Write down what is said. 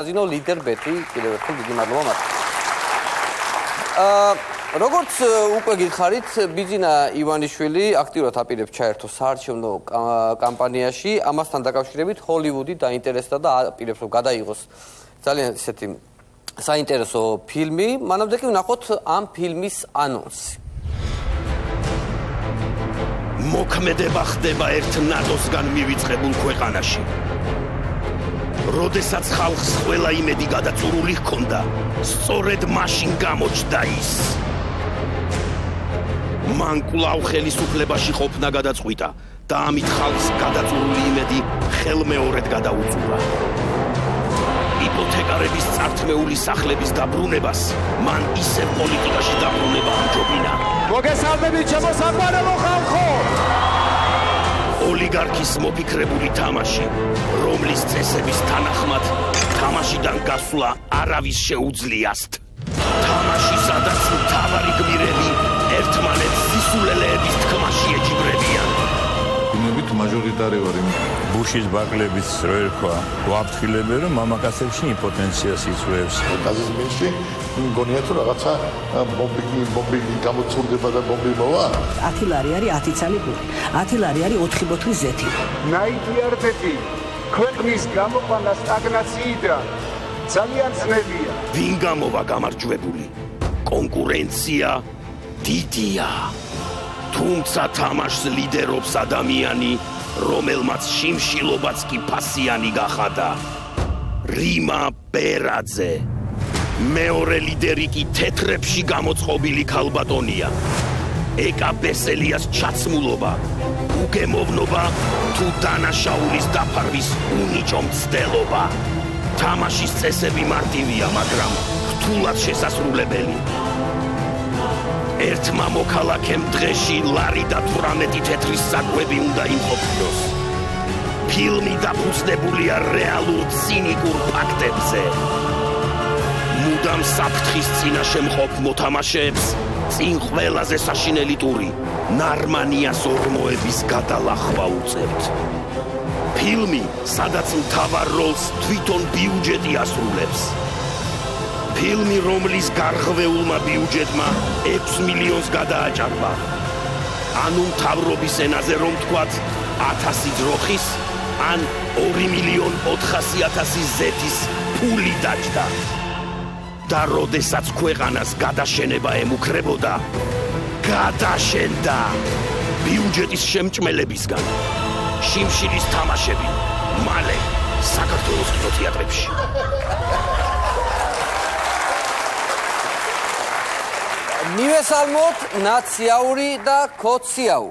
კაზინო ლიდერ ბეტი კიდევ ერთხელ დიდი მადლობა მათ. როგორც უკვე გიხარით, ბიძინა ივანიშვილი აქტიურად აპირებს ჩაერთო საარჩევნო კამპანიაში, ამასთან დაკავშირებით ჰოლივუდი დაინტერესდა და აპირებს რომ გადაიღოს ძალიან ისეთი საინტერესო ფილმი. მანამდე კი ვნახოთ ამ ფილმის ანონსი. მოქმედება ხდება ერთ ნატოსგან მივიწყებულ ქვეყანაში. როდესაც ხალხს ყველა იმედი გადაწურული ჰქონდა, სწორედ მაშინ გამოჩნდა ის. მან კვლავ ხელისუფლებაში ყოფნა გადაწყვიტა და ამით ხალხს გადაწურული იმედი ხელმეორედ გადაუწურა. იპოთეკარების წართმეული სახლების დაბრუნებას მან ისევ პოლიტიკაში დაბრუნება ამჯობინა. მოგესალმებით ჩემო საყვარელო ხალხო! ოლიგარქის მოფიქრებული თამაში, რომლის წესების თანახმად თამაშიდან გასვლა არავის შეუძლიასთ. თამაში, სადაც მთავარი გმირები ერთმანეთს სისულელეების თქმაში ეჯიბრებიან. გუნებით მაჟორიტარევარი ბუშის ბაკლების რო ერქვა, ვაფრთხილებენ რომ მამაკაცებში იმპოტენციას იწვევს. გაზისმენში მგონია თუ რაღაცა ბომბი გამოცურდება და ბომბი მოვა. 10 ლარი არის 10 ცალი გული. 10 ლარი არის 4 ბოთლის ზეთი. ნაიდიარდები ქვეყნის გამოყვანა სტაგნაციიდან ძალიან ძნელია. ვინ გამოვა გამარჯვებული? კონკურენცია დიდია. თუმცა თამაშს ლიდერობს ადამიანი, რომელმაც შიმშილობაც კი ფასიანი გახადა. რიმა ბერაძე. მეორე ლიდერი კი თეთრებში გამოწყობილი ქალბატონია. ეკა ბესელიას ჩაცმულობა, უგემოვნობა თუ დანაშაულის დაფარვის უნიჭო მცდელობა. თამაშის წესები მარტივია, მაგრამ რთულად შესასრულებელი. ერთმა მოქალაქემ დღეში ლარი და 18 თეთრის საკვები უნდა იმყოფინოს. ფილმი დაფუძნებულია რეალურ ცინიკურ ფაქტებზე. მუდამ საფრთხის წინაშე მყოფ მოთამაშეებს წინ ყველაზე საშინელი ტური ნარმანიას ორმოების გადალახვა უწევთ. ფილმი, სადაც მთავარ როლს თვითონ ბიუჯეტი ასრულებს. ფილმი, რომლის გარღვეულმა ბიუჯეტმა 6 მილიონს გადააჭარბა. ანუ მთავრობის ენაზე რომ თქვათ 1000 ძროხის ან 2.400.000 ზეთის ფული დაჭდა. და როდესაც ქვეყანას გადაშენება ემუქრებოდა, გადაშენდა ბიუჯეტის შემჭმელებისგან. შიმშილის თამაშები მალე საქართველოს კინოთეატრებში. მივესალმოთ ნაციაური და ქოციაური.